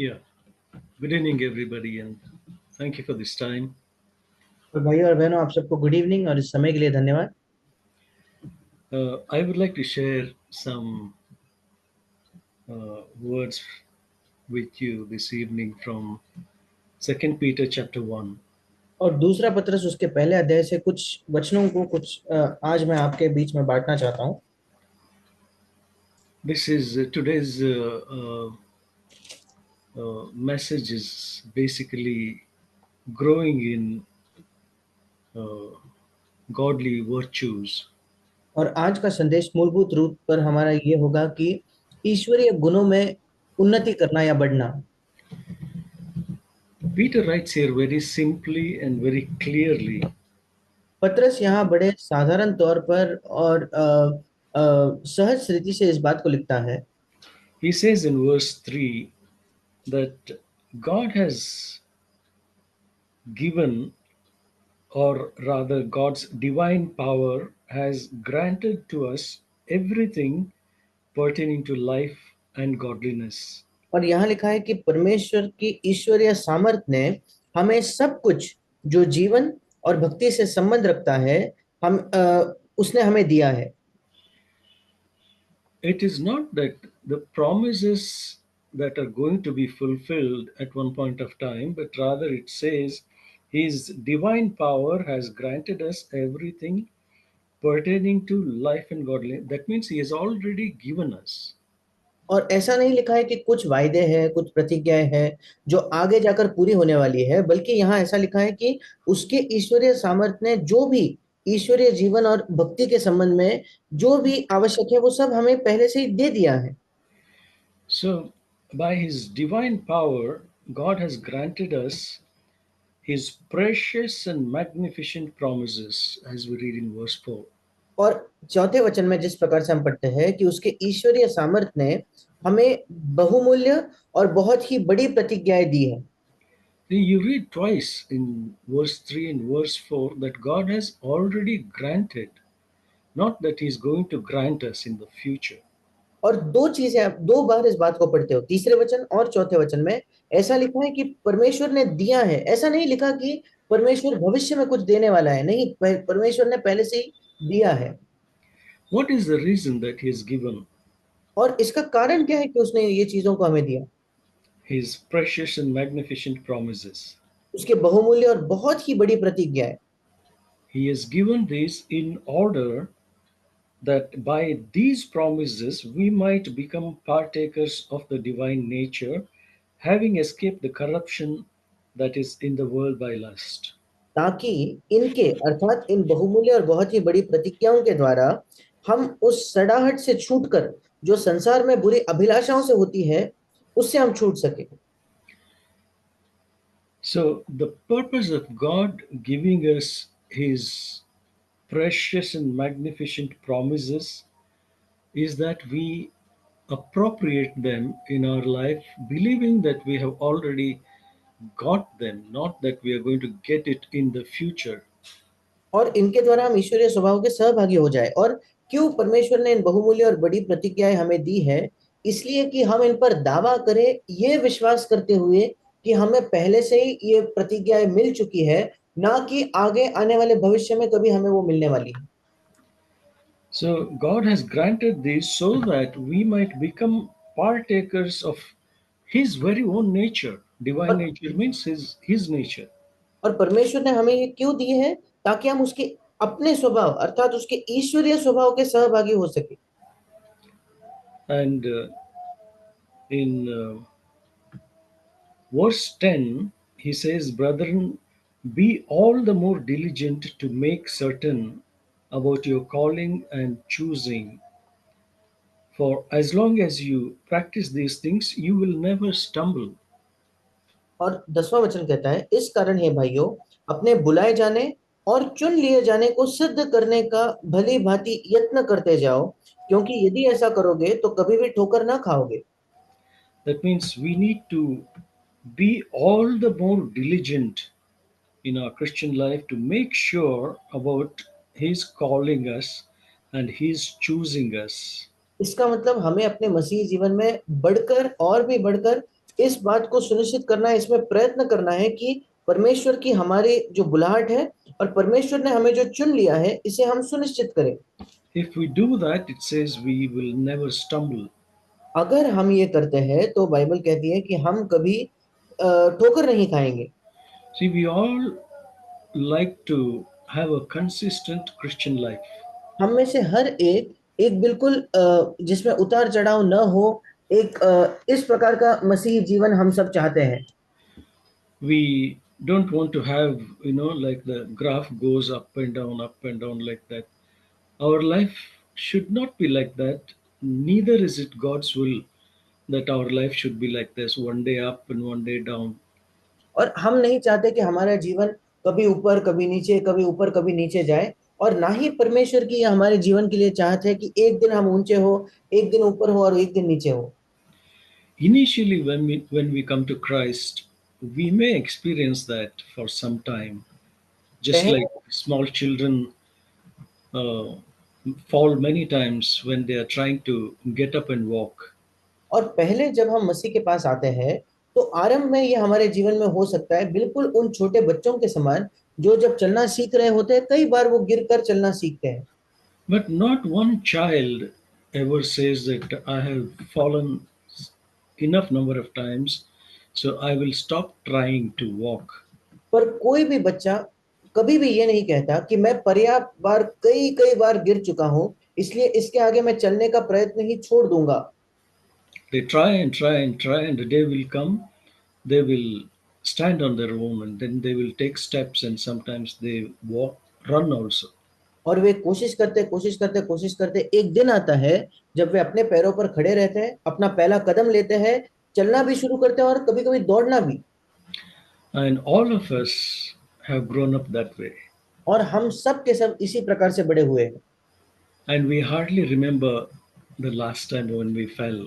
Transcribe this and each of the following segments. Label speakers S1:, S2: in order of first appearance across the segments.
S1: Yeah. Good evening, everybody, and thank you for this time.
S2: और भाइयों और बहनों, आप सबको गुड इवनिंग और इस समय के लिए धन्यवाद।
S1: I would like to share some words with you this evening from Second Peter chapter 1.
S2: और दूसरा पत्रस उसके पहले अध्याय से कुछ वचनों को आज मैं आपके बीच में बांटना चाहता हूँ।
S1: This is today's message is basically growing in uh, godly virtues.
S2: और आज का संदेश मूलभूत रूप पर हमारा ये होगा कि ईश्वरीय गुणों में उन्नति करना या बढ़ना।
S1: Peter writes here very simply and very clearly.
S2: पत्रस यहाँ बड़े साधारण तौर पर और सहज रीति से इस बात को लिखता है।
S1: He says in verse 3 that God has given, or rather, God's divine power has granted to us everything pertaining to life and godliness.
S2: और यहाँ लिखा है कि परमेश्वर की ईश्वरीय सामर्थ ने हमें सब कुछ जो जीवन और भक्ति से संबंध रखता है उसने हमें दिया है।
S1: It is not that the promises that are going to be fulfilled at one point of time, but rather it says His divine power has granted us everything pertaining to life and godliness. That means He has already given us.
S2: और ऐसा नहीं लिखा है कि कुछ वायदे हैं, कुछ प्रतिज्ञाएं हैं जो आगे जाकर पूरी होने वाली है, बल्कि यहाँ ऐसा लिखा है कि उसके ईश्वरीय सामर्थ ने जो भी ईश्वरीय जीवन और भक्ति के संबंध में जो भी आवश्यक है वो सब हमें पहले से ही दे दिया है।
S1: So, by His divine power, God has granted us His precious and magnificent promises, as we read in verse 4.
S2: और चौथे वचन में जिस प्रकार से हम पढ़ते हैं कि उसके ईश्वरीय सामर्थ ने हमें बहुमूल्य और बहुत ही बड़ी प्रतिज्ञाएं दी है।
S1: You read twice in verse 3 and verse 4 that God has already granted, not that He's going to grant us in the future.
S2: और दो चीजें आप दो बार इस बात को पढ़ते हो, तीसरे वचन और चौथे वचन में ऐसा लिखा है कि परमेश्वर ने दिया है। ऐसा नहीं लिखा कि परमेश्वर भविष्य में कुछ देने वाला है, नहीं, परमेश्वर ने पहले से ही दिया है।
S1: What is the reason that He has given
S2: और इसका कारण क्या है कि उसने ये चीजों को हमें दिया?
S1: His precious and magnificent promises?
S2: उसके बहुमूल्य और बहुत ही बड़ी प्रतिज्ञा है।
S1: He has given this in order that by these promises we might become partakers of the divine nature, having escaped the corruption that is in the world by lust.
S2: ताकि इनके अर्थात इन बहुमूल्य और बहुत ही बड़ी प्रतिज्ञाओं के द्वारा हम उस सड़ाहट से छूटकर जो संसार में बुरी अभिलाषाओं से होती है उससे हम छूट सके।
S1: So, the purpose of God giving us His precious and magnificent promises is that we appropriate them in our life, believing that we have already got them, not that we are going to get it in the future.
S2: और इनके द्वारा हम ईश्वरीय स्वभाव के सहभागी हो जाए। और क्यों परमेश्वर ने इन बहुमूल्य और बड़ी प्रतिज्ञाएं हमें दी है? इसलिए कि हम इन पर दावा करें, ये विश्वास करते हुए कि हमें पहले से ही ये प्रतिज्ञाएं मिल चुकी है, ना कि आगे आने वाले भविष्य में कभी हमें वो मिलने वाली है।
S1: So, God has granted this so that we might become partakers of His very own nature. Divine
S2: और
S1: nature means His nature.
S2: और परमेश्वर ने हमें ये क्यों दिए हैं? ताकि हम उसके अपने स्वभाव अर्थात उसके ईश्वरीय स्वभाव के सहभागी हो सके।
S1: And in verse 10, he says, Brethren, be all the more diligent to make certain about your calling and choosing. For as long as you practice these things, you will never stumble.
S2: और 10वां वचन कहता है, इस कारण हे भाइयों, अपने बुलाए जाने और चुन लिए जाने को सिद्ध करने का भली भांति यत्न करते जाओ, क्योंकि यदि ऐसा करोगे तो कभी भी ठोकर ना खाओगे।
S1: That means we need to be all the more diligent in our Christian life to make sure about His calling us and His choosing us.
S2: इसका मतलब हमें अपने मसीह जीवन में बढ़कर और भी बढ़कर इस बात को सुनिश्चित करना है, इसमें प्रयत्न करना है कि परमेश्वर की हमारी जो बुलाहट है और परमेश्वर ने हमें जो चुन लिया है इसे हम सुनिश्चित करें।
S1: If we do that, it says we will never stumble.
S2: अगर हम ये करते हैं तो बाइबल कहती है कि हम कभी ठोकर नहीं खाएंगे।
S1: See, we all like to have a consistent Christian life.
S2: हम में से हर एक एक बिल्कुल जिसमें उतार चढ़ाव न हो, एक इस प्रकार का मसीह जीवन हम सब चाहते हैं।
S1: We don't want to have, like the graph goes up and down like that. Our life should not be like that. Neither is it God's will that our life should be like this, one day up and one day down.
S2: और हम नहीं चाहते कि हमारा जीवन कभी ऊपर कभी नीचे, कभी ऊपर कभी नीचे जाए। और ना ही परमेश्वर की या हमारे जीवन के लिए चाहते है कि एक दिन हम ऊंचे हो, एक दिन ऊपर हो और एक दिन नीचे हो।
S1: Initially, when we come to Christ, we may experience that for some time, just
S2: पहले
S1: like small children uh, fall many times when they are trying to get up and walk.
S2: और पहले जब हम मसीह के पास आते हैं तो आरंभ में ये हमारे जीवन में हो सकता है बिल्कुल उन छोटे बच्चों के समान, जो जब चलना सीख रहे होते हैं कई बार वो गिरकर चलना सीखते हैं।
S1: But not one child ever says that I have fallen enough number of times, so I will stop trying to walk.
S2: पर कोई भी बच्चा कभी भी ये नहीं कहता कि मैं पर्याप्त बार कई कई बार गिर चुका हूं, इसलिए इसके आगे मैं चलने का प्रयत्न ही छोड़ दूंगा।
S1: They try and try and try, and the day will come, they will stand on their own, and then they will take steps, and sometimes they walk, run also.
S2: और वे कोशिश करते एक दिन आता है जब वे अपने पैरों पर खड़े रहते हैं, अपना पहला कदम लेते हैं, चलना भी शुरू करते हैं और कभी कभी दौड़ना भी।
S1: And all of us have grown up that way.
S2: और हम सब के सब इसी प्रकार से बड़े हुए हैं।
S1: And we hardly remember the last time when we fell.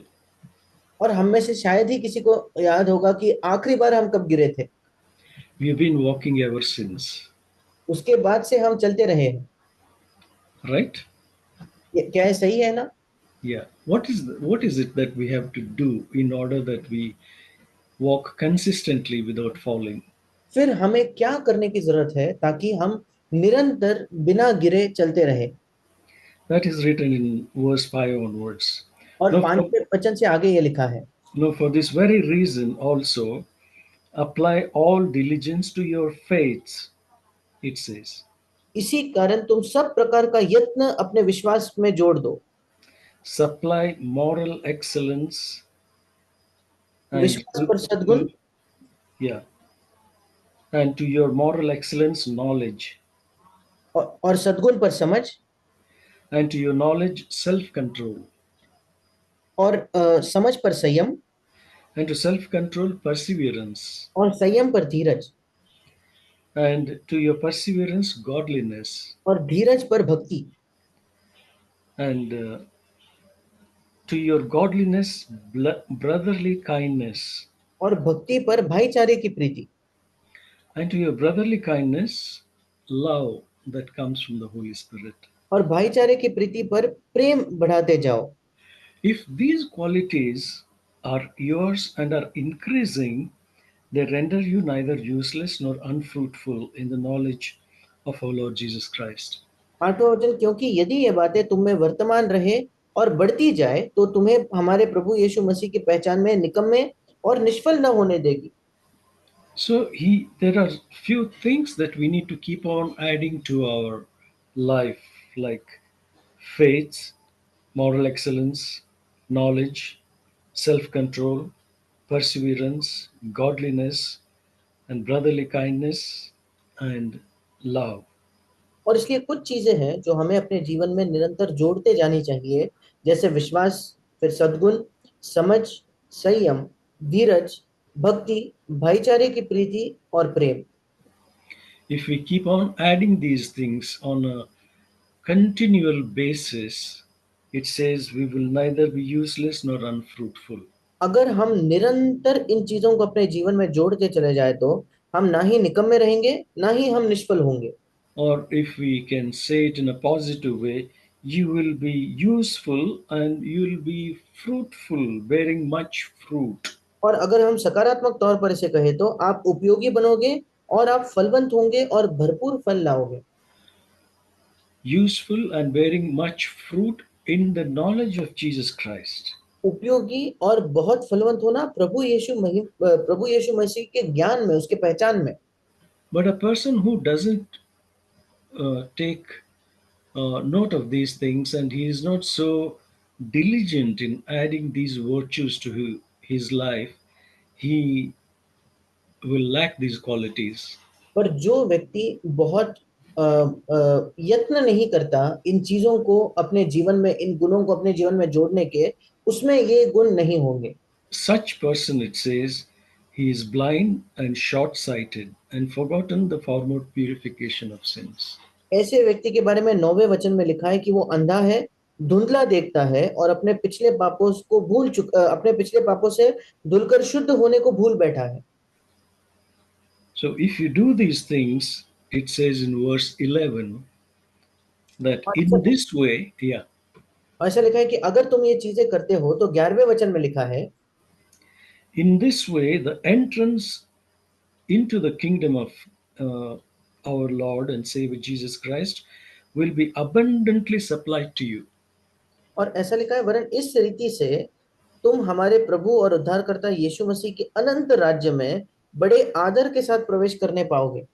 S2: और हम में से शायद ही किसी को याद होगा कि आखिरी बार हम कब गिरे थे।
S1: We've been walking ever since,
S2: उसके बाद से हम चलते रहे हैं।
S1: right?
S2: क्या है, सही है ना?
S1: Yeah. What is it that we have to do in order that we walk consistently without falling?
S2: फिर हमें क्या करने की जरूरत है ताकि हम निरंतर बिना गिरे चलते रहे?
S1: That is written in verse 5 onwards.
S2: और
S1: Now, for,
S2: पांचवें वचन से आगे ये लिखा है,
S1: now, for this very reason also, apply all diligence to your faith, it says.
S2: इसी कारण तुम सब प्रकार का यत्न अपने विश्वास में जोड़ दो।
S1: Supply moral excellence and
S2: विश्वास पर सद्गुण,
S1: yeah, and to your moral excellence, knowledge,
S2: और सद्गुण पर समझ,
S1: and to your knowledge, self control,
S2: और समझ पर संयम,
S1: and to self control, perseverance,
S2: और संयम पर धीरज,
S1: and to your perseverance, godliness,
S2: और धीरज पर भक्ति,
S1: and to your godliness, brotherly kindness,
S2: और भक्ति पर भाईचारे की प्रीति,
S1: and to your brotherly kindness, love that comes from the Holy Spirit.
S2: और भाईचारे की प्रीति पर प्रेम बढ़ाते जाओ।
S1: If these qualities are yours and are increasing, they render you neither useless nor unfruitful in the knowledge of our Lord Jesus Christ.
S2: आठवां वचन, क्योंकि यदि ये बातें तुम में वर्तमान रहे और बढ़ती जाए तो तुम्हें हमारे प्रभु यीशु मसीह की पहचान में निकम्मे और निष्फल न होने देगी।
S1: So there are few things that we need to keep on adding to our life, like faith, moral excellence, knowledge, self-control, perseverance, godliness, and brotherly kindness, and love.
S2: और इसलिए कुछ चीजें हैं जो हमें अपने जीवन में निरंतर जोड़ते जानी चाहिए, जैसे विश्वास, फिर सद्गुण, समझ, संयम, धीरज, भक्ति, भाईचारे की प्रीति और प्रेम।
S1: If we keep on adding these things on a continual basis, it says we will neither be useless nor unfruitful.
S2: अगर हम निरंतर इन चीजों को अपने जीवन में जोड़ते चले जाए तो हम ना ही निकम्मे रहेंगे, ना ही हम निष्फल होंगे।
S1: Or if we can say it in a positive way, you will be useful and you will be fruitful, bearing much fruit.
S2: और अगर हम सकारात्मक तौर पर इसे कहें तो आप उपयोगी बनोगे और आप फलवंत होंगे और भरपूर फल लाओगे।
S1: useful and bearing much fruit in the knowledge of Jesus Christ.
S2: उपयोगी और बहुत फलवंत होना प्रभु यीशु मसीह के ज्ञान में, उसके पहचान में।
S1: But a person who doesn't take note of these things and he is not so diligent in adding these virtues to his life, he will lack these qualities.
S2: पर जो व्यक्ति बहुत यत्न नहीं करता इन चीजों को अपने जीवन में, इन गुणों को अपने जीवन में जोड़ने के, उसमें ये गुण नहीं होंगे।
S1: Such person, it says, he is blind and short sighted and forgotten the former purification of sins.
S2: ऐसे व्यक्ति के बारे में 9वें वचन में लिखा है कि वो अंधा है, धुंधला देखता है और अपने पिछले पापों से धुलकर शुद्ध होने को भूल बैठा है।
S1: So, if you do these things, it says in verse 11 that
S2: और
S1: in
S2: ऐसा
S1: this way, yeah,
S2: ऐसा लिखा है कि अगर तुम ये चीजें करते हो तो 11वें वचन में लिखा है,
S1: in this way, the entrance into the kingdom of uh, our Lord and Savior Jesus Christ will be abundantly supplied to you.
S2: और ऐसा लिखा है, वरन इस रीति से तुम हमारे प्रभु और उद्धारकर्ता यीशु मसीह के अनंत राज्य में बड़े आदर के साथ प्रवेश करने पाओगे।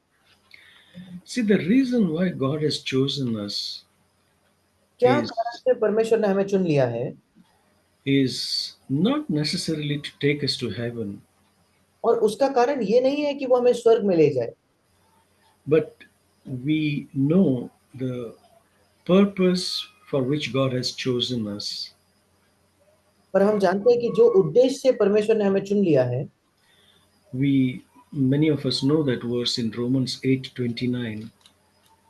S1: See, the reason why God has chosen us
S2: क्या कारण
S1: is
S2: से परमेश्वर ने हमें चुन लिया है?
S1: is not necessarily to take us to heaven,
S2: और उसका कारण ये नहीं है कि वो हमें स्वर्ग में ले जाए,
S1: but we know the purpose for which God has chosen us.
S2: पर हम जानते हैं कि जो उद्देश्य से परमेश्वर ने हमें चुन लिया है।
S1: We Many of us know that verse in Romans 8:29.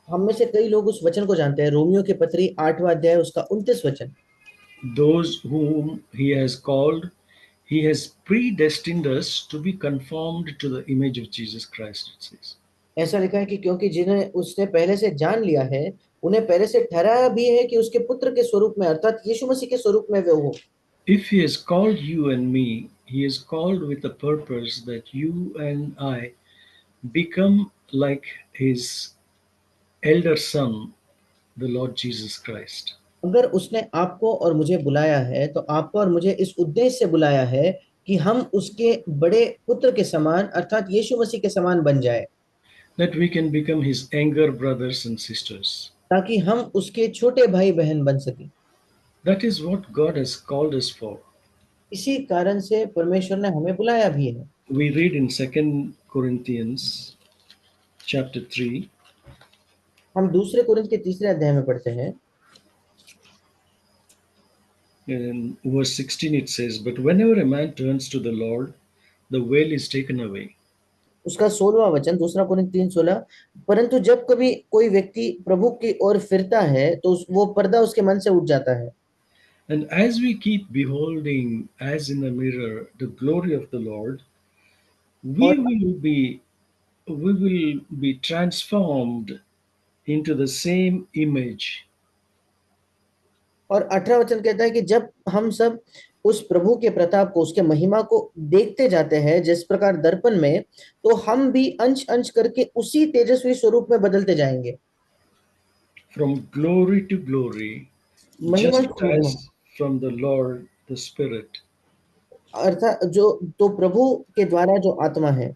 S2: हम में से कई लोग उस वचन को जानते हैं, रोमियो के पत्री 8वां अध्याय उसका 29 वचन।
S1: Those whom he has called, he has predestined us to be conformed to the image of Jesus Christ, it says.
S2: ऐसा लिखा है कि क्योंकि जिन्हें उसने पहले से जान लिया है, उन्हें पहले से ठहराया भी है कि उसके पुत्र के स्वरूप में, अर्थात यीशु मसीह के स्वरूप में वे हो।
S1: If he has called you and me, he has called with a purpose that you and I become like his elder son, the Lord Jesus Christ.
S2: अगर उसने आपको और मुझे बुलाया है तो आपको और मुझे इस उद्देश्य से बुलाया है कि हम उसके बड़े पुत्र के समान, अर्थात यीशु मसीह के समान बन जाए,
S1: That we can become his younger brothers and sisters.
S2: ताकि हम उसके छोटे भाई बहन बन सकें।
S1: That is what God has called us for.
S2: इसी कारण से परमेश्वर ने हमें बुलाया भी है।
S1: We read in 2 Corinthians chapter 3,
S2: हम दूसरे कुरिन्थ के 3 अध्याय में पढ़ते हैं,
S1: in verse 16 it says, "But whenever a man turns to the Lord, the veil is taken away."
S2: उसका 16वां वचन, दूसरा कुरिन्थ 3:16। परंतु जब कभी कोई व्यक्ति प्रभु की ओर फिरता है तो वो पर्दा उसके मन से उठ जाता है।
S1: And as we keep beholding, as in a mirror, the glory of the Lord, we
S2: और
S1: will be we will be transformed into the same image.
S2: और 18वां वचन कहता है कि जब हम सब उस प्रभु के प्रताप को, उसके महिमा को देखते जाते हैं जिस प्रकार दर्पण में, तो हम भी अंश अंश करके उसी तेजस्वी स्वरूप में बदलते जाएंगे।
S1: From glory to glory,
S2: महिमा
S1: just
S2: से महिमा,
S1: as from the Lord the Spirit.
S2: अर्थात जो तो प्रभु के द्वारा जो आत्मा है।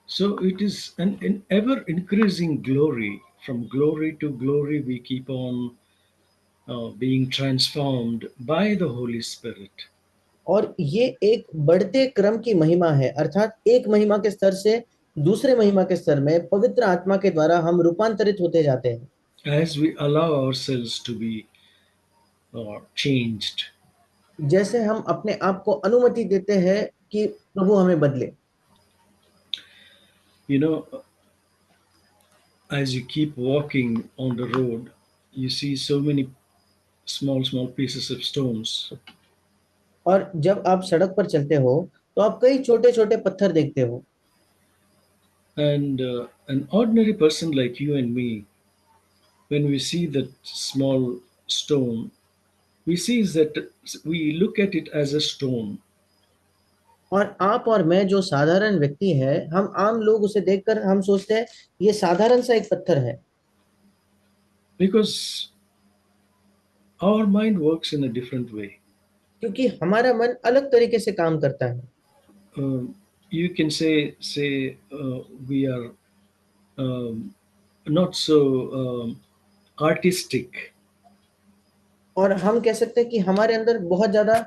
S1: So it is an ever increasing glory. From glory to glory, we keep on being transformed by the Holy Spirit.
S2: और ये एक बढ़ते क्रम की महिमा है, अर्थात एक महिमा के स्तर से दूसरे महिमा के स्तर में पवित्र आत्मा के द्वारा हम रूपांतरित होते जाते हैं,
S1: As we allow ourselves to be changed.
S2: जैसे हम अपने आप को अनुमति देते हैं कि प्रभु हमें बदले।
S1: You know, as you keep walking on the road, you see so many small pieces of stones.
S2: और जब आप सड़क पर चलते हो तो आप कई छोटे छोटे पत्थर देखते हो।
S1: And an ordinary person like you and me, when we see that small stone, we see is that we look at it as a stone
S2: और आप और मैं जो साधारण व्यक्ति है, हम आम लोग उसे देखकर हम सोचते हैं ये साधारण सा एक पत्थर है।
S1: because our mind works in a different way.
S2: क्योंकि हमारा मन अलग तरीके से काम करता है।
S1: You can say we are um, not so artistic,
S2: और हम कह सकते हैं कि हमारे अंदर बहुत ज्यादा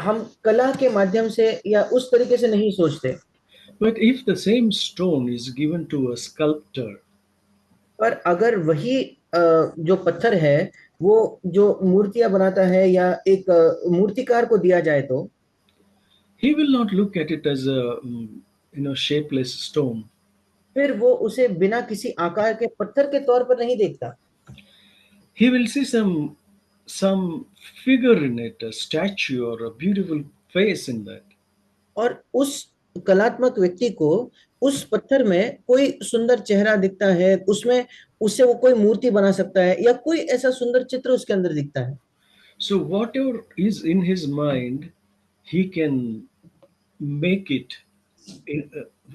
S2: हम कला के माध्यम से या उस तरीके से नहीं सोचते।
S1: but if the same stone is given to a sculptor,
S2: पर अगर वही जो पत्थर है वो जो मूर्तियां बनाता है या एक मूर्तिकार को दिया जाए तो
S1: he will not look at it as a shapeless stone.
S2: फिर वो उसे बिना किसी आकार के पत्थर के तौर पर नहीं देखता।
S1: He will see some figure in it, a statue or a beautiful face in that.
S2: और उस कलात्मक व्यक्ति को उस पत्थर में कोई सुंदर चेहरा दिखता है, उसमें उससे वो कोई मूर्ति बना सकता है या कोई ऐसा सुंदर चित्र उसके अंदर दिखता है।
S1: So whatever is in his mind, he can make it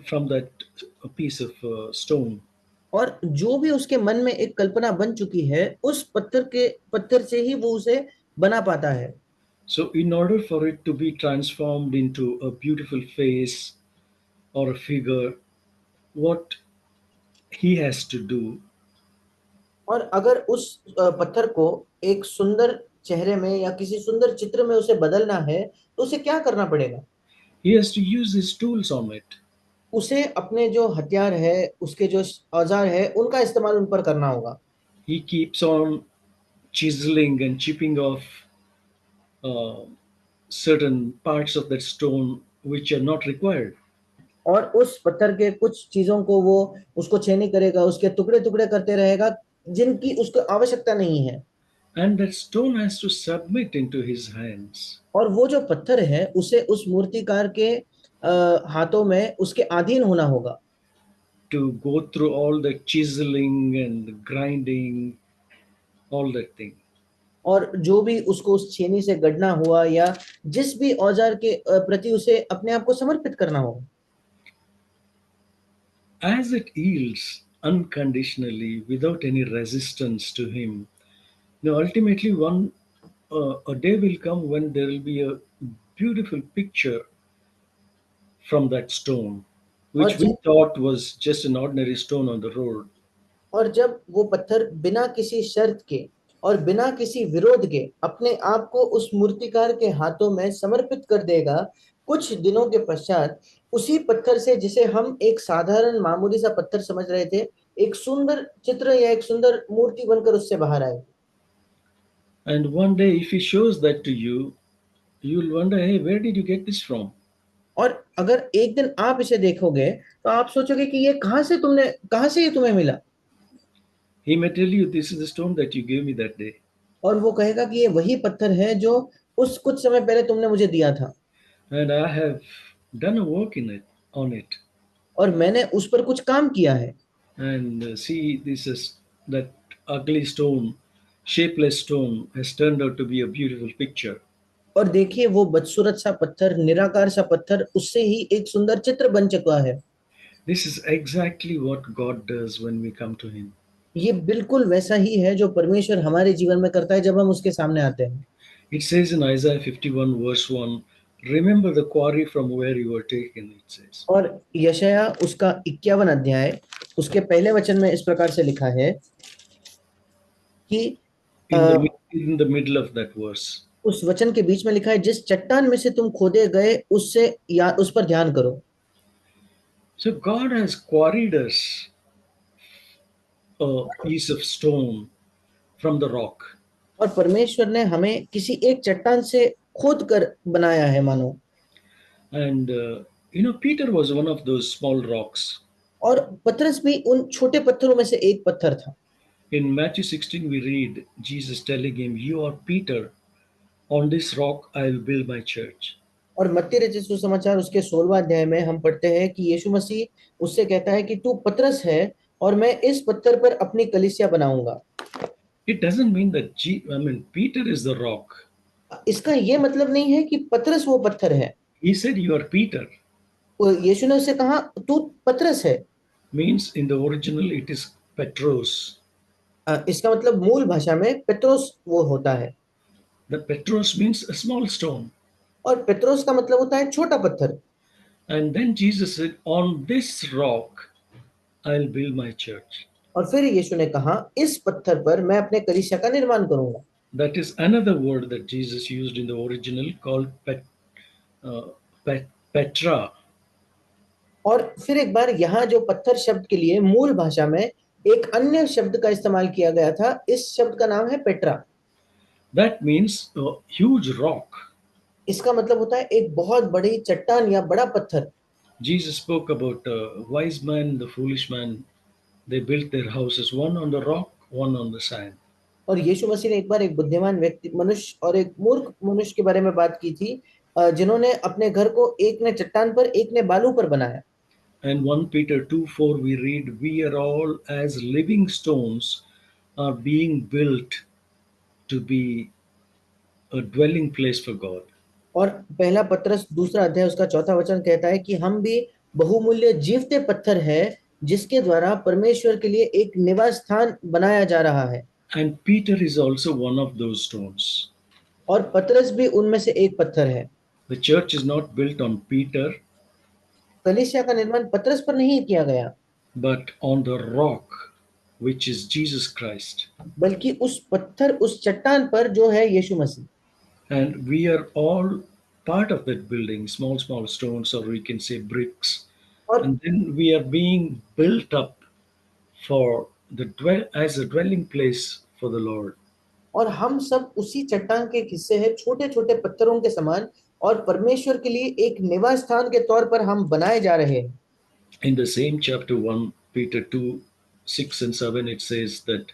S1: from that piece of stone.
S2: और जो भी उसके मन में एक कल्पना बन चुकी है उस पत्थर से ही वो उसे बना पाता है।
S1: So in order for it to be transformed into a beautiful face or a figure, what he has to do,
S2: और अगर उस पत्थर को एक सुंदर चेहरे में या किसी सुंदर चित्र में उसे बदलना है तो उसे क्या करना पड़ेगा?
S1: he has to use his tools on it.
S2: उसे अपने जो हथियार है, उसके जो औजार है, उनका इस्तेमाल उन पर करना होगा।
S1: He keeps on chiseling and chipping off uh, certain parts of that stone which are not required.
S2: और उस पत्थर के कुछ चीजों को वो उसको छेनी करेगा, उसके टुकड़े टुकड़े करते रहेगा जिनकी उसको आवश्यकता नहीं है।
S1: And that stone has to submit into his hands
S2: और वो जो पत्थर है उसे उस मूर्तिकार के हाथों में उसके अधीन होना होगा।
S1: to go through all the chiseling and grinding, all that thing.
S2: और जो भी उसको उस छेनी से गढ़ना हुआ या जिस भी औजार के प्रति उसे अपने आप को समर्पित करना होगा।
S1: As it yields unconditionally without any resistance to him, ultimately a day will come when there will be a beautiful picture from that stone,
S2: और
S1: which we
S2: जब
S1: thought was just an ordinary stone on the road.
S2: और जब वो पत्थर बिना किसी शर्त के और बिना किसी विरोध के अपने आप को उस मूर्तिकार के हाथों में समर्पित कर देगा, कुछ दिनों के पश्चात उसी पत्थर से जिसे हम एक साधारण मामूली सा पत्थर समझ रहे थे, एक सुंदर चित्र या एक सुंदर मूर्ति बनकर उससे बाहर आए।
S1: And one day, if he shows that to you, you'll wonder, hey, where did you get this from?
S2: और अगर एक दिन आप इसे देखोगे तो आप सोचोगे कि ये कहां से ये तुम्हें मिला?
S1: He may tell you, this is the stone that you gave me that day.
S2: और वो कहेगा कि ये वही पत्थर है जो उस कुछ समय पहले तुमने मुझे दिया था
S1: And I have done a work in it, on it.
S2: और मैंने उस पर कुछ काम किया है।
S1: And see, this is that ugly stone, shapeless stone, has turned out to be a beautiful picture.
S2: और देखिए वो बदसूरत सा पत्थर, निराकार सा पत्थर उससे ही एक सुंदर चित्र बन चुका है।
S1: This is exactly what God does when we come to Him.
S2: ये बिल्कुल वैसा ही है जो परमेश्वर हमारे जीवन में करता है जब हम उसके सामने आते हैं।
S1: It says in Isaiah 51, verse 1, remember the quarry from where you were taken, it says.
S2: और यशाया उसका 51 अध्याय उसके पहले वचन में इस प्रकार से लिखा है कि
S1: In the, in the middle of that verse.
S2: उस वचन के बीच में लिखा है, जिस चट्टान में से तुम खोदे गए उससे या उस पर ध्यान करो।
S1: So God has quarried us a piece of stone from the rock.
S2: और परमेश्वर ने हमें किसी एक चट्टान से खोद कर बनाया है मानो।
S1: And Peter was one of those small rocks.
S2: और पतरस भी उन छोटे पत्थरों में से एक पत्थर था।
S1: In Matthew 16, we read Jesus telling him, you are Peter, on this rock I will build my church.
S2: और मत्ती रचित सुसमाचार उसके 16वां अध्याय में हम पढ़ते हैं कि यीशु मसीह उससे कहता है कि तू पतरस है और मैं इस पत्थर पर अपनी कलीसिया बनाऊंगा।
S1: It doesn't mean that Peter is the rock.
S2: इसका ये मतलब नहीं है कि पतरस वो पत्थर है।
S1: He said, "You are Peter."
S2: यीशु ने उससे कहा तू पतरस है।
S1: Means in the original it is Petros.
S2: इसका मतलब मूल भाषा में पेत्रोस वो होता है।
S1: The Petros means a small stone.
S2: और पेत्रोस का मतलब होता है छोटा पत्थर।
S1: And then Jesus said, "On this rock I'll build my church."
S2: और फिर यीशु ने कहा इस पत्थर पर मैं अपने कलीसिया का निर्माण करूंगा।
S1: That is another word that Jesus used in the original called uh, Petra.
S2: और फिर एक बार यहाँ जो पत्थर शब्द के लिए मूल भाषा में एक अन्य शब्द का इस्तेमाल किया गया था, इस शब्द का नाम है Petra.
S1: That means a huge rock.
S2: इसका मतलब होता है एक बहुत बड़ी चट्टान या बड़ा पत्थर।
S1: Jesus spoke about wise man, the foolish man. They built their houses one on the rock, one on the sand.
S2: और यीशु मसीह ने एक बार एक बुद्धिमान व्यक्ति मनुष्य और एक मूर्ख मनुष्य के बारे में बात की थी, जिन्होंने अपने घर को एक ने चट्टान पर एक ने बालू पर बनाया।
S1: And 1 Peter 2:4 we read, "We are all as living stones are being built to be a dwelling place for God."
S2: और पहला पत्रस दूसरा अध्याय उसका चौथा वचन कहता है कि हम भी बहुमूल्य जीवते पत्थर है जिसके द्वारा परमेश्वर के लिए एक निवास स्थान बनाया जा रहा है।
S1: And Peter is also one of those stones.
S2: और पतरस भी उनमें से एक पत्थर है।
S1: The church is not built on Peter,
S2: कलीसिया का निर्माण पतरस पर नहीं किया गया,
S1: but on the rock, which is Jesus Christ.
S2: बल्कि उस पत्थर उस चट्टान पर जो है यीशु मसीह।
S1: And we are all part of that building, small, small stones, or we can say bricks.
S2: और
S1: And then we are being built up for the as a dwelling place for the Lord.
S2: और हम सब उसी चट्टान के एक हिस्से हैं, छोटे छोटे पत्थरों के समान, और परमेश्वर के लिए एक निवास स्थान के तौर पर हम बनाए जा रहे हैं।
S1: In the same chapter 1 Peter 2 6 and 7, it says that,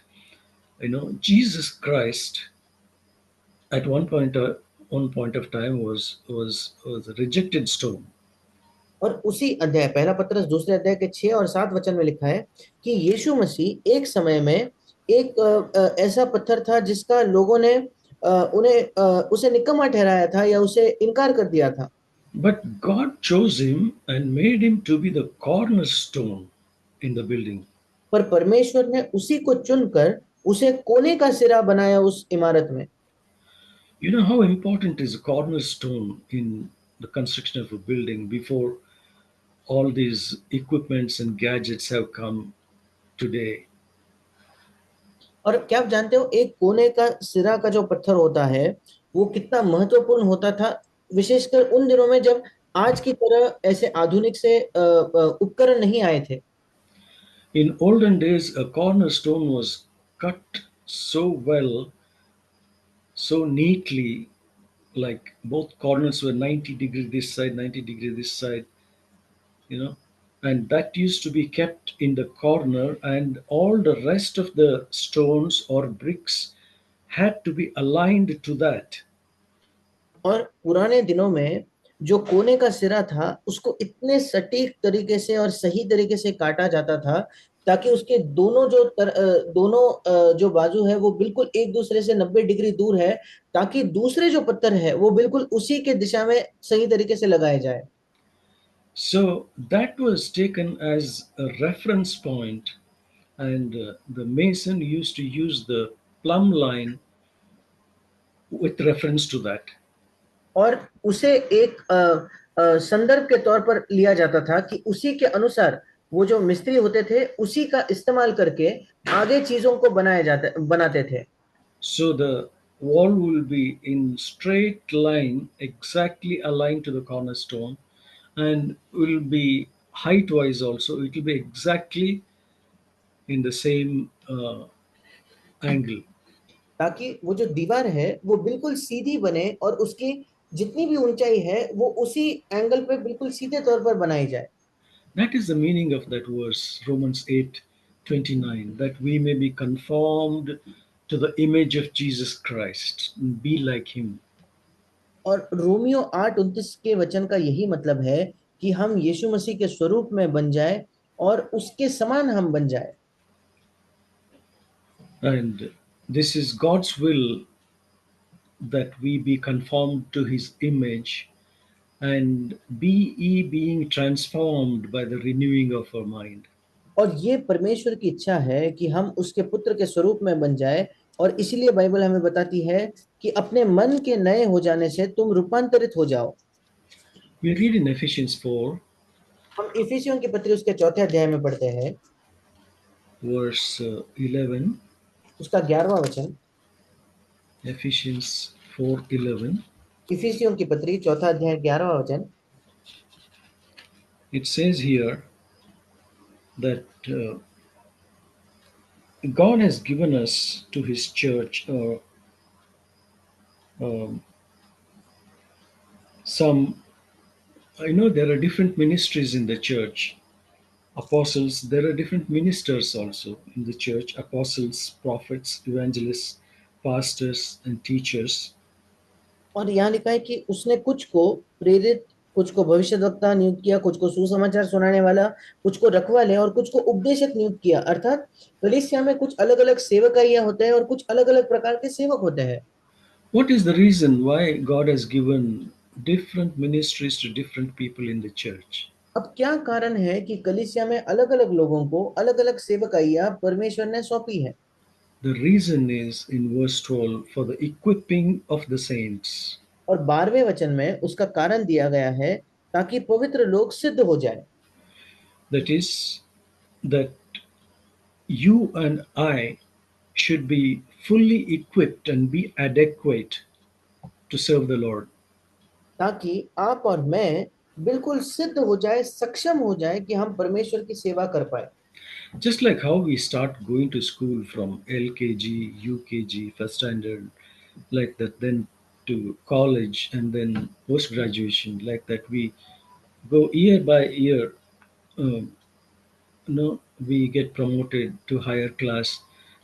S1: Jesus Christ at one point of time was a rejected stone.
S2: और उसी अध्याय पहला पत्रस दूसरे अध्याय के 6 और 7 वचन में लिखा है कि यीशु मसीह एक समय में एक ऐसा पत्थर था जिसका लोगों ने उसे निकम्मा ठहराया था या उसे इनकार कर दिया था।
S1: But God chose him and made him to be the cornerstone in the building.
S2: पर परमेश्वर ने उसी को चुनकर उसे कोने का सिरा बनाया उस इमारत में।
S1: You know how important is a cornerstone in the construction of a building before all these equipments and gadgets have come today.
S2: और क्या आप जानते हो एक कोने का सिरा का जो पत्थर होता है वो कितना महत्वपूर्ण होता था, विशेषकर उन दिनों में जब आज की तरह ऐसे आधुनिक से उपकरण नहीं आए थे।
S1: In olden days, a cornerstone was cut so well, so neatly, like both corners were 90 degree this side, 90 degree this side, you know, and that used to be kept in the corner, and all the rest of the stones or bricks had to be aligned to that.
S2: और पुराने दिनों में जो कोने का सिरा था उसको इतने सटीक तरीके से और सही तरीके से काटा जाता था ताकि उसके दोनों जो बाजू है वो बिल्कुल एक दूसरे से 90 डिग्री दूर है, ताकि दूसरे जो पत्थर है वो बिल्कुल उसी के दिशा में सही तरीके से लगाए जाए।
S1: So that was taken as a reference point, and the mason used to use the plumb line with reference to that.
S2: और उसे एक संदर्भ के तौर पर लिया जाता था कि उसी के अनुसार वो जो मिस्त्री होते थे उसी का इस्तेमाल करके आगे चीजों को बनाते थे।
S1: So the wall will be in straight line, exactly aligned to the cornerstone, and will be height wise also, it will be exactly in the same angle.
S2: ताकि वो जो दीवार है वो बिल्कुल सीधी बने और उसकी जितनी भी ऊंचाई है वो उसी एंगल पे बिल्कुल सीधे तौर पर बनाई जाए।
S1: That is the meaning of that verse, Romans 8:29, that we may be conformed to the image of Jesus Christ, and be like him.
S2: और रोमियो 8:29 के वचन का यही मतलब है कि हम यीशु मसीह के स्वरूप में बन जाए और उसके समान हम बन जाए।
S1: And this is God's will that we be conformed to his image, and be ye being transformed by the renewing of our mind.
S2: और ये परमेश्वर की इच्छा है कि हम उसके पुत्र के स्वरूप में बन जाए। और इसीलिए बाइबल हमें बताती है कि अपने मन के नए हो जाने से तुम रूपांतरित हो जाओ।
S1: We read in Ephesians 4,
S2: हम इफिसियों की पत्री उसके चौथे अध्याय में पढ़ते हैं,
S1: verse 11.
S2: उसका 11वां वचन।
S1: Ephesians 4:11.
S2: इफिसियों की पत्री चौथा अध्याय 11वां वचन।
S1: It says here that God has given us to his church um, some, I know there are different ministries in the church. Apostles, there are different ministers also in the church: apostles, prophets, evangelists, pastors, and teachers.
S2: और यहाँ लिखा है कि उसने कुछ को प्रेरित, कुछ को भविष्यद्वक्ता नियुक्त किया, कुछ को सुसमाचार सुनाने वाला, कुछ को रखवाले और कुछ को उपदेशक नियुक्त किया। अर्थात कलीसिया में कुछ अलग अलग सेवकाइयां होते हैं और कुछ अलग अलग प्रकार के सेवक होते हैं।
S1: What is the reason why God has given different ministries to different people in the church?
S2: अब क्या कारण है कि कलीसिया में अलग अलग लोगों को अलग अलग सेवकाइयां परमेश्वर ने सौंपी है?
S1: The reason is in verse 12, for the equipping of the saints.
S2: और 12वें वचन में उसका कारण दिया गया है ताकि पवित्र लोग सिद्ध हो जाए।
S1: That is, that you and I should be fully equipped and be adequate to serve the Lord.
S2: ताकि आप और मैं बिल्कुल सिद्ध हो जाए, सक्षम हो जाए कि हम परमेश्वर की सेवा कर पाए।
S1: Just like how we start going to school from LKG, UKG, first standard, like that, then to college and then post graduation, like that, we go year by year. Um, no, we get promoted to higher class.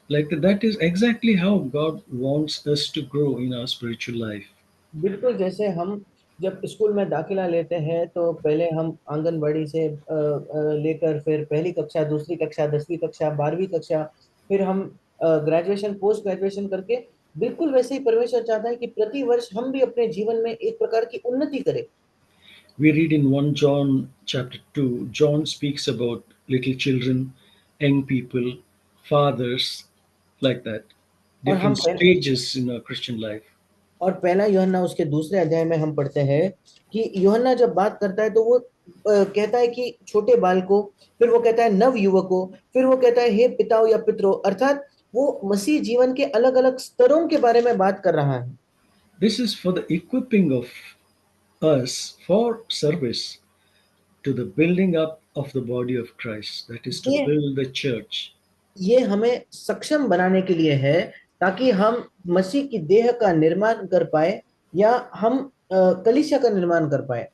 S1: Like that, that is exactly how God wants us to grow in our spiritual life.
S2: बिल्कुल जैसे हम जब school में दाखिला लेते हैं तो पहले हम आंगनबाड़ी से लेकर फिर पहली कक्षा, दूसरी कक्षा, 10वीं कक्षा, 12वीं कक्षा, फिर हम ग्रेजुएशन, पोस्ट ग्रेजुएशन करके, बिल्कुल वैसे ही परमेश्वर चाहता है कि प्रति वर्ष हम भी अपने जीवन में एक प्रकार की उन्नति करें।
S1: We read in 1 John chapter 2, John speaks about little children, young people, fathers, like that,
S2: और
S1: different stages in our Christian life.
S2: और पहला यूहन्ना उसके दूसरे अध्याय में हम पढ़ते हैं कि यूहन्ना जब बात करता है तो वो कहता है कि छोटे बालकों, फिर वो कहता है नव युवकों, फिर वो कहता है हे पिताओं या पितरों, अर्थात वो मसीह जीवन के अलग अलग स्तरों के बारे में बात कर रहा है।
S1: This is for the equipping of us for service to the building up of the body of Christ, that is to
S2: ये
S1: build the church.
S2: ये हमें सक्षम बनाने के लिए है ताकि हम मसीह की देह का निर्माण कर पाए, या हम कलीसिया का निर्माण कर पाए,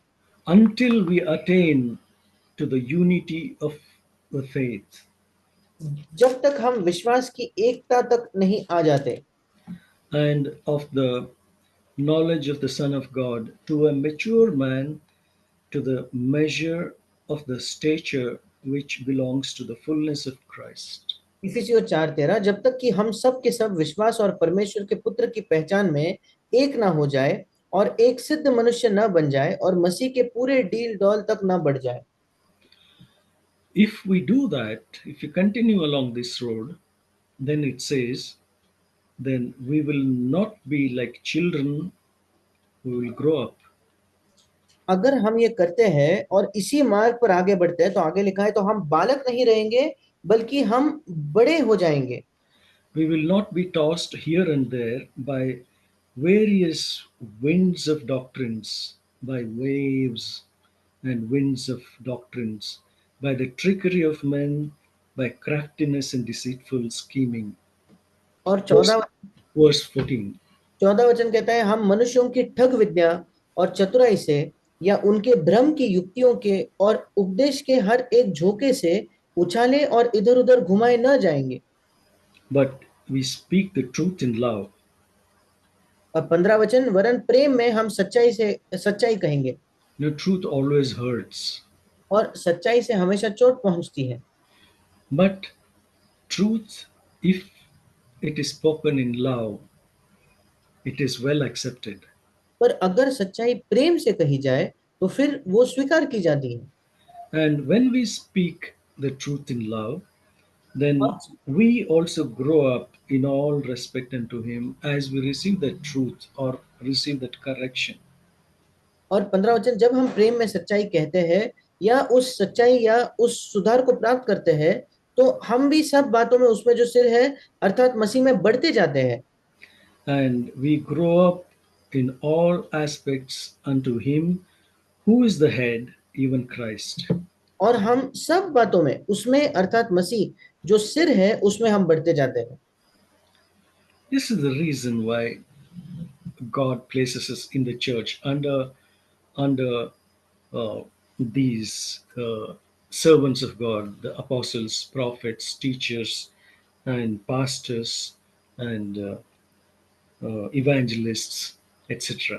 S1: Until we attain to the unity of the faith
S2: जब तक हम विश्वास की एकता तक नहीं आ जाते,
S1: and of the knowledge of the Son of God, to a mature man, to the measure of the stature which belongs to the fullness of Christ.
S2: इफिसियों 4:13, जब तक कि हम सब के सब विश्वास और परमेश्वर के पुत्र की पहचान में एक ना हो जाए और एक सिद्ध मनुष्य न बन जाए और मसीह के पूरे डील डौल तक न बढ़ जाए।
S1: If we do that, if we continue along this road, then it says, then we will not be like children who will grow up.
S2: अगर हम ये करते हैं और इसी मार्ग पर आगे बढ़ते हैं तो आगे लिखा है तो हम बालक नहीं रहेंगे बल्कि हम बड़े हो जाएंगे।
S1: We will not be tossed here and there by various winds of doctrines, by waves and winds of doctrines, by the trickery of men, by craftiness and deceitful scheming.
S2: और
S1: Verse,
S2: 14
S1: verse 14.
S2: 14 वचन कहता है हम मनुष्यों की ठग विद्या और चतुराई से या उनके भ्रम की युक्तियों के और उपदेश के हर एक झोंके से उछाले और इधर उधर घुमाए न जाएंगे।
S1: But we speak the truth in love.
S2: और 15 वचन, वरन प्रेम में हम सच्चाई से सच्चाई कहेंगे।
S1: You know, truth always hurts.
S2: और सच्चाई से हमेशा चोट पहुंचती है,
S1: But truth, if it is spoken in love, it is well accepted.
S2: पर अगर सच्चाई प्रेम से कही जाए तो फिर वो स्वीकार की जाती है।
S1: And when we speak the truth in love,
S2: और
S1: then we also grow up in all respect unto Him as we receive the truth or receive that correction.
S2: और 15 वचन, जब हम प्रेम में सच्चाई कहते हैं या उस सच्चाई या उस सुधार को प्राप्त करते हैं, तो हम भी सब बातों में उसमें जो सिर है अर्थात मसीह में बढ़ते जाते हैं।
S1: And we grow up in all aspects unto Him who is the head, even Christ.
S2: और हम सब बातों में उसमें अर्थात मसीह जो सिर है उसमें हम बढ़ते जाते हैं।
S1: This is the reason why God places us in the church under these servants of God, the apostles, prophets, teachers, and pastors, and evangelists, etc.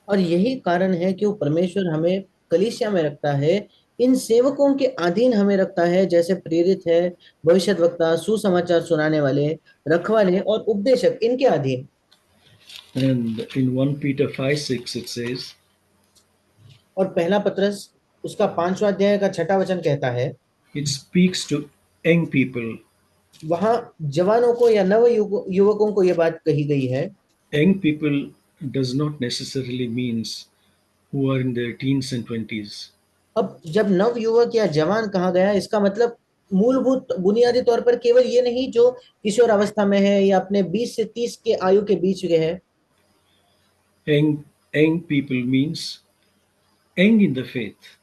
S2: और यही कारण है कि वो परमेश्वर हमें कलीसिया में रखता है, इन सेवकों के अधीन हमें रखता है, जैसे प्रेरित है, भविष्यद्वक्ता, सुसमाचार सुनाने वाले, रखवाले और उपदेशक, इनके अधीन।
S1: And in 1 Peter 5:6 it says,
S2: और पहला पत्रस उसका 5वां अध्याय का 6वां वचन कहता है,
S1: it speaks to young people.
S2: वहां जवानों को या नव युवकों को यह बात कही गई है।
S1: Young people does not necessarily means who are in their teens and 20s.
S2: अब जब नव युवक या जवान कहा गया, इसका मतलब मूलभूत बुनियादी तौर पर केवल ये नहीं जो किशोर अवस्था में है या अपने 20 से 30 के आयु के बीच के है।
S1: Young people means young in the faith.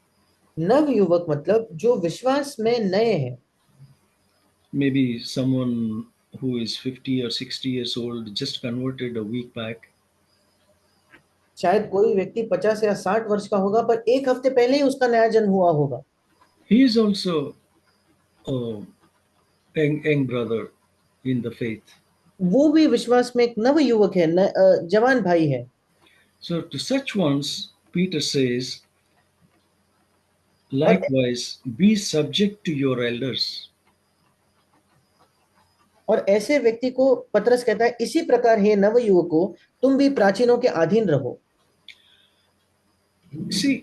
S2: नव युवक मतलब जो विश्वास में नए हैं।
S1: Maybe someone who is 50 or 60 years old just converted a week back.
S2: शायद कोई व्यक्ति 50 या 60 वर्ष का होगा, पर एक हफ्ते पहले ही उसका नया जन्म हुआ होगा।
S1: He is also a young brother in the faith.
S2: वो भी विश्वास में एक नव युवक है, जवान भाई है।
S1: So to such ones, Peter says,
S2: और
S1: likewise, be subject to your elders.
S2: और ऐसे व्यक्ति को पतरस कहता है, इसी प्रकार हे नव युवकों, तुम भी प्राचीनों के अधीन रहो।
S1: See,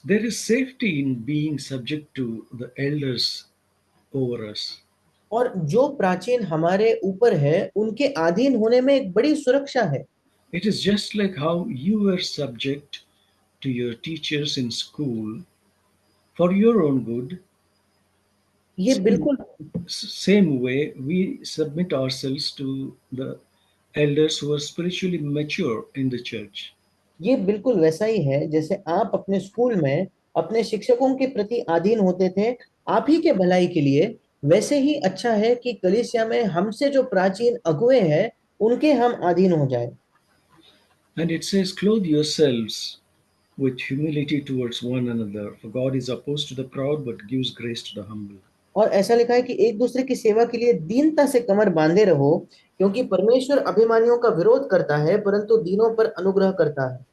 S1: there is safety in being subject to the elders over us.
S2: और जो प्राचीन हमारे ऊपर है उनके अधीन होने में एक बड़ी सुरक्षा है।
S1: It is just like how you were subject to your teachers in school for your own good.
S2: ये
S1: Same,
S2: बिल्कुल
S1: same way, we submit ourselves to the elders who are spiritually mature in the church.
S2: ये बिल्कुल वैसा ही है जैसे आप अपने school में अपने शिक्षकों के प्रति अधीन होते थे, आप ही के भलाई के लिए। वैसे ही अच्छा है कि कलीसिया में हमसे जो प्राचीन अगुए हैं उनके हम अधीन हो जाए।
S1: And it says, clothe yourselves with humility towards one another, for God is opposed to the proud but gives grace to the humble.
S2: और ऐसा लिखा है कि एक दूसरे की सेवा के लिए दीनता से कमर बांधे रहो, क्योंकि परमेश्वर अभिमानियों का विरोध करता है परंतु दीनों पर अनुग्रह करता है।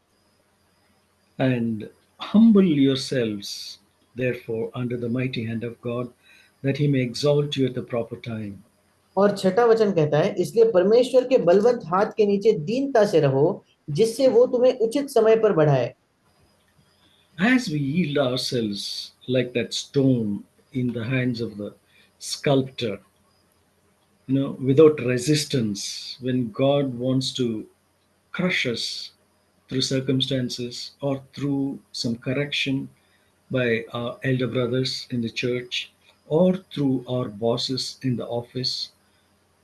S1: And humble yourselves, therefore, under the mighty hand of God, that he may exalt you at the proper time.
S2: और 6वां वचन कहता है, इसलिए परमेश्वर के बलवंत हाथ के नीचे दीनता से रहो, जिससे वो तुम्हें उचित समय पर बढ़ाए।
S1: As we yield ourselves like that stone in the hands of the sculptor, without resistance, when God wants to crush us through circumstances or through some correction by our elder brothers in the church or through our bosses in the office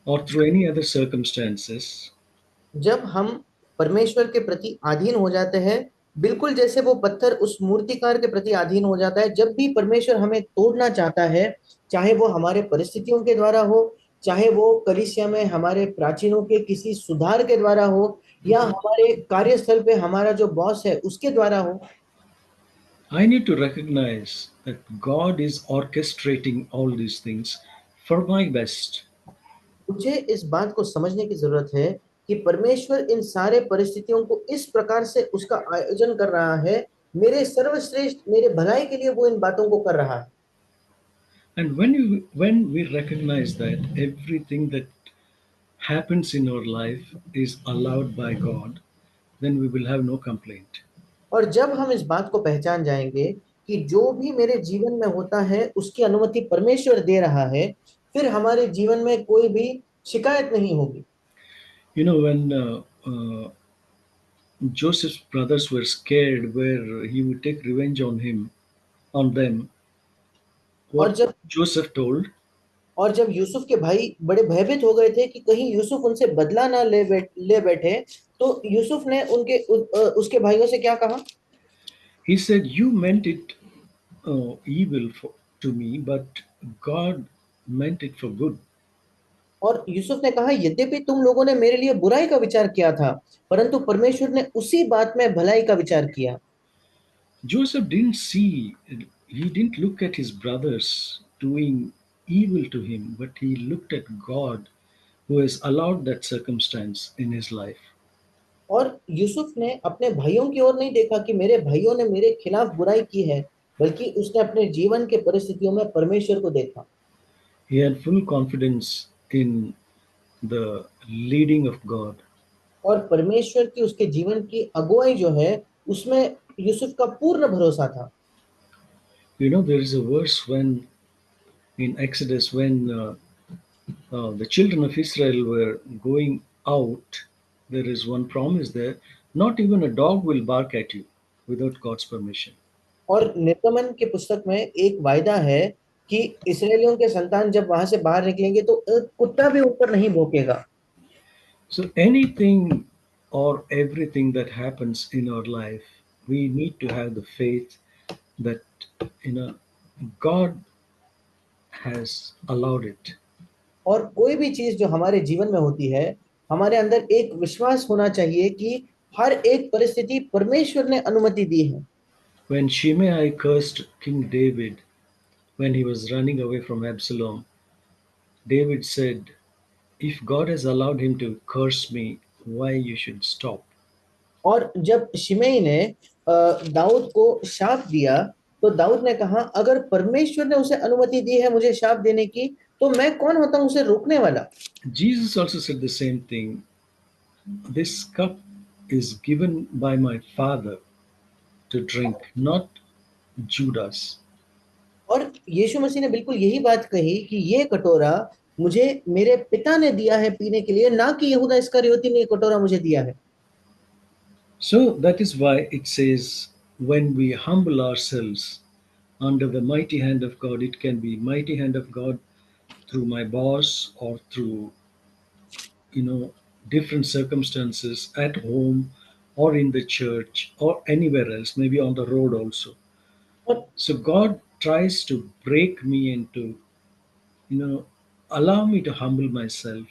S1: or through any other circumstances,
S2: जब हम परमेश्वर के प्रति अधीन हो जाते हैं, बिल्कुल जैसे वो पत्थर उस मूर्तिकार के प्रति अधीन हो जाता है, जब भी परमेश्वर हमें तोड़ना चाहता है, चाहे वो हमारे परिस्थितियों के द्वारा हो, चाहे वो कलीसिया में हमारे प्राचीनों के किसी सुधार के द्वारा हो, या हमारे कार्यस्थल पे हमारा जो बॉस है उसके द्वारा हो,
S1: I need to recognize that God is orchestrating all these things for my best.
S2: मुझे इस बात को समझने की जरूरत है कि परमेश्वर इन सारे परिस्थितियों को इस प्रकार से उसका आयोजन कर रहा है, मेरे सर्वश्रेष्ठ, मेरे भलाई के लिए वो इन बातों को कर रहा है।
S1: And when we recognize that everything that happens in our life is allowed by God, then we will have no complaint.
S2: और जब हम इस बात को पहचान जाएंगे कि जो भी मेरे जीवन में होता है उसकी अनुमति परमेश्वर दे रहा है, फिर हमारे जीवन में कोई भी शिकायत नहीं होगी।
S1: When Joseph's brothers were scared where he would take revenge on them,
S2: और
S1: what
S2: जब
S1: Joseph told,
S2: और जब यूसुफ के भाई बड़े भयभीत हो गए थे कि कहीं यूसुफ उनसे बदला ना ले बैठे, तो यूसुफ ने उसके भाइयों से क्या कहा?
S1: he said, "You meant it evil to me, but God meant it for good."
S2: और यूसुफ ने कहा, यद्यपि तुम लोगों ने मेरे लिए बुराई का विचार किया था, परंतु परमेश्वर ने उसी बात में भलाई का विचार किया।
S1: Joseph he didn't look at his brothers doing evil to him, but he looked at God who has allowed that circumstance in his life.
S2: और यूसुफ ने अपने भाइयों की ओर नहीं देखा कि मेरे भाइयों ने मेरे खिलाफ बुराई की है, बल्कि उसने अपने जीवन के परिस्थितियों में परमेश्वर को देखा।
S1: He had full confidence in the leading of God.
S2: और परमेश्वर की उसके जीवन की अगुवाई जो है, उसमें यूसुफ का पूर्ण भरोसा था।
S1: There is a verse when in Exodus when the children of Israel were going out, there is one promise there: not even a dog will bark at you without God's permission.
S2: और निर्गमन की पुस्तक में एक वायदा है कि इसराइलियों के संतान जब वहां से बाहर निकलेंगे तो एक कुत्ता भी ऊपर नहीं भौंकेगा।
S1: So anything or everything that happens in our life, we need to have the faith that you know God has allowed it.
S2: और कोई भी चीज जो हमारे जीवन में होती है, हमारे अंदर एक विश्वास होना चाहिए कि हर एक परिस्थिति परमेश्वर ने अनुमति दी है।
S1: When Shimei cursed King David when he was running away from Absalom, David said, "If God has allowed him to curse me, why you should stop?"
S2: और जब शिमई ने दाऊद को शाप दिया, तो दाऊद ने कहा, अगर परमेश्वर ने उसे अनुमति दी है मुझे शाप देने की, तो मैं कौन होता हूं उसे रोकने वाला।
S1: Jesus also said the same thing. This cup is given by my Father to drink, not Judas.
S2: और यीशु मसीह ने बिल्कुल यही बात कही कि ये कटोरा मुझे मेरे पिता ने दिया है पीने के लिए, ना कि यहूदा इस्करियोती ने ये कटोरा मुझे दिया है।
S1: So that is why it says, when we humble ourselves under the mighty hand of God, it can be mighty hand of God through my boss or through you know different circumstances at home or in the church or anywhere else, maybe on the road also.
S2: और
S1: So God tries to break me into you know allow me to humble myself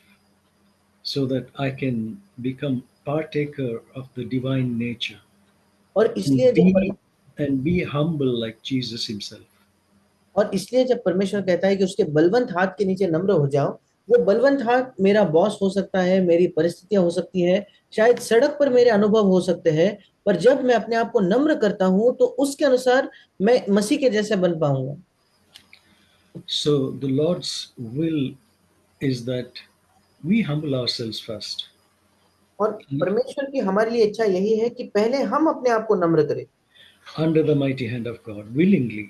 S1: so that I can become partaker of the divine nature
S2: और
S1: and
S2: इसलिए जब
S1: be and be humble like Jesus himself.
S2: परमेश्वर कहता है कि उसके बलवंत हाथ के नीचे नम्र हो जाओ, वो बलवंत हाथ मेरा बॉस हो सकता है, मेरी परिस्थितियां हो सकती है, शायद सड़क पर मेरे अनुभव हो सकते हैं, पर जब मैं अपने आप को नम्र करता हूं तो उसके अनुसार मैं मसीह के जैसे बन पाऊंगा।
S1: So the Lord's will is that we humble ourselves first
S2: और परमेश्वर की हमारे लिए इच्छा यही है कि पहले हम अपने आप को नम्र करें,
S1: under the mighty hand of God willingly.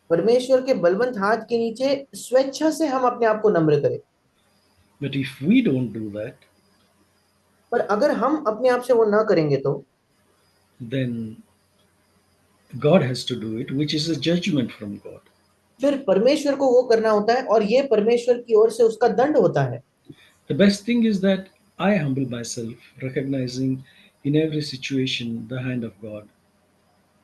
S2: परमेश्वर के बलवंत हाथ के नीचे स्वेच्छा से हम अपने आप को नम्र करें।
S1: But if we don't do that,
S2: पर अगर हम अपने आप से वो ना करेंगे तो
S1: then God has to do it, which is a judgment from God.
S2: फिर परमेश्वर को वो करना होता है, और ये परमेश्वर की ओर से उसका दंड होता है।
S1: The best thing is that I humble myself, recognizing in every situation the hand of God.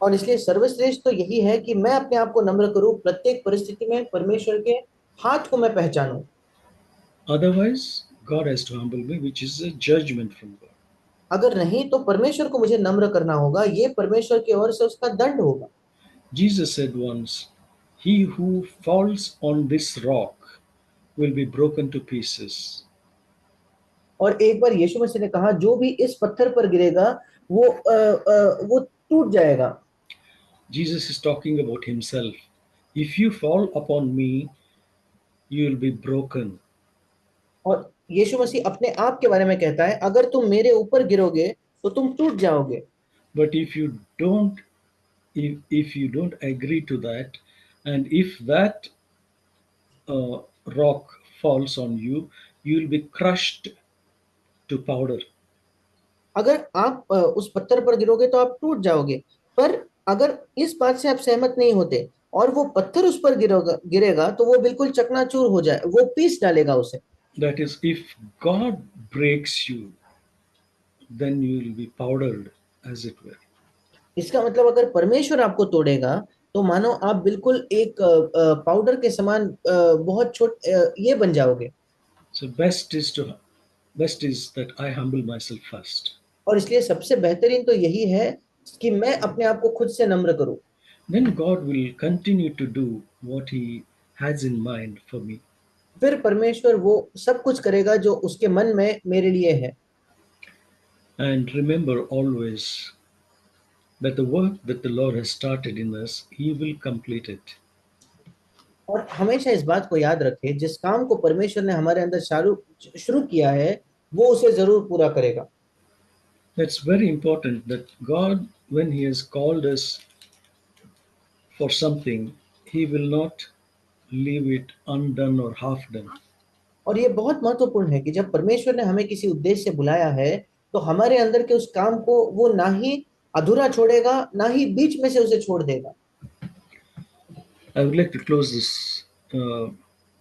S2: और इसलिए सर्वश्रेष्ठ तो यही है कि मैं अपने आप को नम्र करूं, प्रत्येक परिस्थिति में परमेश्वर के हाथ को मैं पहचानूं।
S1: Otherwise, God has to humble me, which is a judgment from God.
S2: अगर नहीं तो परमेश्वर को मुझे नम्र करना होगा, ये परमेश्वर की ओर से उसका दंड होगा।
S1: Jesus said once, "He who falls on this rock will be broken to pieces."
S2: और एक बार यीशु मसीह ने कहा, जो भी इस पत्थर पर गिरेगा वो टूट जाएगा।
S1: Jesus is talking about himself. If you fall upon me, you will be broken.
S2: और यीशु मसीह अपने आप के बारे में कहता है, अगर तुम मेरे ऊपर गिरोगे तो तुम टूट जाओगे।
S1: But if you don't agree to that, and if that rock falls on you, you will be crushed to powder.
S2: अगर आप उस पत्थर पर गिरोगे तो आप टूट जाओगे। पर अगर इस बात से आप सहमत नहीं होते और वो पत्थर उस पर गिरेगा तो वो बिल्कुल चकनाचूर हो जाए, वो पीस डालेगा उसे।
S1: That is, if God breaks you, then you will be powdered, as it were.
S2: इसका मतलब अगर परमेश्वर आपको तोड़ेगा तो मानो आप बिल्कुल एक पाउडर के समान बहुत ये बन जाओगे।
S1: So best is that I humble myself first.
S2: और इसलिए सबसे बेहतरीन तो यही है कि मैं अपने आप को खुद से नम्र करूं।
S1: Then God will continue to do what He has in mind for me.
S2: फिर परमेश्वर वो सब कुछ करेगा जो उसके मन में मेरे लिए है।
S1: And remember always that the work that the Lord has started in us, He will complete it.
S2: और हमेशा इस बात को याद रखें, जिस काम को परमेश्वर ने हमारे अंदर शुरू किया है वो उसे जरूर पूरा करेगा।
S1: That's very important that God, when He has called us for something, He will not leave it undone or half done.
S2: और ये बहुत महत्वपूर्ण है कि जब परमेश्वर ने हमें किसी उद्देश्य से बुलाया है तो हमारे अंदर के उस काम को वो ना ही अधूरा छोड़ेगा, ना ही बीच में से उसे छोड़ देगा।
S1: I would like to close this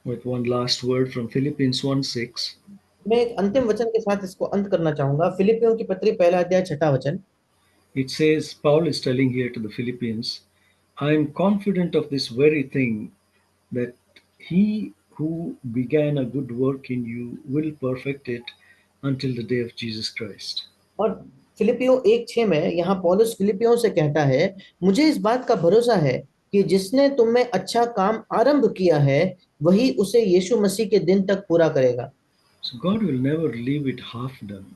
S1: with one last word from Philippians 1:6.
S2: मैं एक अंतिम वचन के साथ इसको अंत करना चाहूंगा। फिलिपियों की पत्री पहला अध्याय छठा वचन।
S1: It says, Paul is telling here to the Philippians, I am confident of this very thing, that he who began a good work in you will perfect it until the day of Jesus Christ.
S2: और फिलिपियो 1:6 में यहाँ पौलुस फिलिपियों से कहता है, मुझे इस बात का भरोसा है कि जिसने तुम में अच्छा काम आरंभ किया है वही उसे यीशु मसीह के दिन तक पूरा करेगा।
S1: So God will never leave it half done.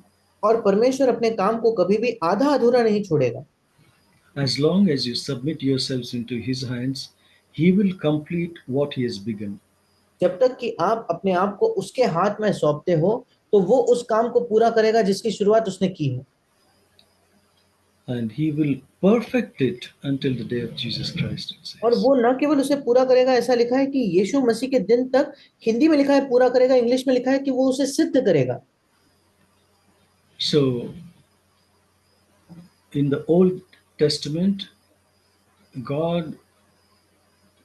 S2: और परमेश्वर अपने काम को कभी भी आधा अधूरा नहीं छोड़ेगा।
S1: As long as you submit yourselves into his hands, he will complete what he has begun.
S2: जब तक कि आप अपने आप को उसके हाथ में सौंपते हो तो वो उस काम को पूरा करेगा जिसकी शुरुआत उसने की है।
S1: And he will perfect it until the day of Jesus Christ, it
S2: और
S1: says.
S2: वो न केवल उसे पूरा करेगा, ऐसा लिखा है कि यीशु मसीह के दिन तक, हिंदी में लिखा है पूरा करेगा, इंग्लिश में लिखा है कि वो उसे सिद्ध करेगा।
S1: So, in the Old Testament, God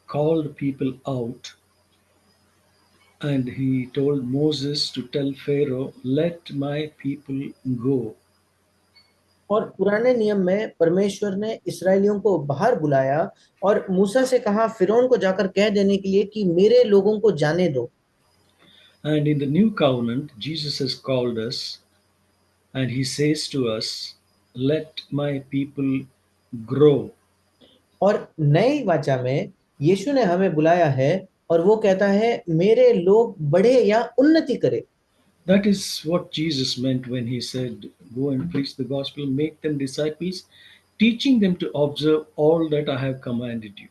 S1: called people out and he told Moses to tell Pharaoh, let my people go.
S2: और पुराने नियम में परमेश्वर ने इस्राएलियों को बाहर बुलाया और मूसा से कहा फिरौन को जाकर कह देने के लिए कि मेरे लोगों को जाने दो।
S1: And in the new covenant, Jesus has called us and he says to us, let my people grow.
S2: और नई वाचा में यीशु ने हमें बुलाया है और वो कहता है मेरे लोग बढ़े या उन्नति करे।
S1: That is what Jesus meant when he said, go and preach the gospel, make them disciples, teaching them to observe all that I have commanded you.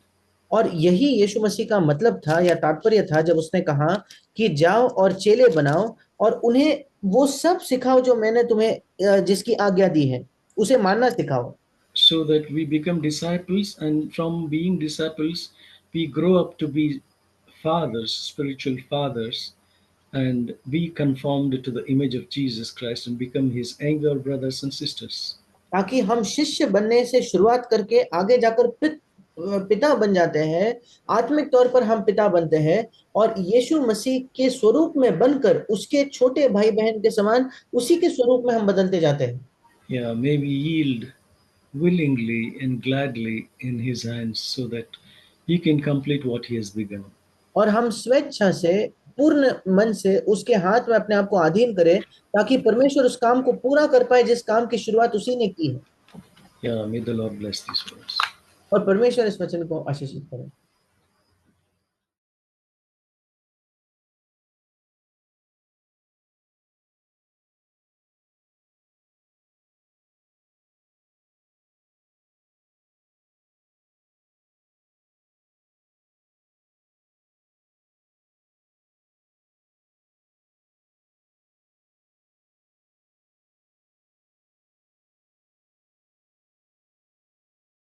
S2: और यही यीशु मसीह का मतलब था या तात्पर्य था जब उसने कहा कि जाओ और चेले बनाओ और उन्हें वो सब सिखाओ जो मैंने तुम्हें जिसकी आज्ञा दी है उसे मानना सिखाओ।
S1: So that we become disciples, and from being disciples, we grow up to be fathers, spiritual fathers, and be conformed to the image of Jesus Christ and become his younger brothers and sisters.
S2: ताकि हम शिष्य बनने से शुरुआत करके आगे जाकर पिता बन जाते हैं। आत्मिक तौर पर हम पिता बनते हैं और यीशु मसीह के स्वरूप में बनकर उसके छोटे भाई बहन के समान उसी के स्वरूप में हम बदलते जाते हैं।
S1: Yeah, may we yield willingly and gladly in his hands so that he can complete what he has begun.
S2: और हम स्वेच्छा से पूर्ण मन से उसके हाथ में अपने आप को अधीन करें ताकि परमेश्वर उस काम को पूरा कर पाए जिस काम की शुरुआत उसी ने की है।
S1: Yeah, may the Lord bless these words.
S2: और परमेश्वर इस वचन को आशीषित करे।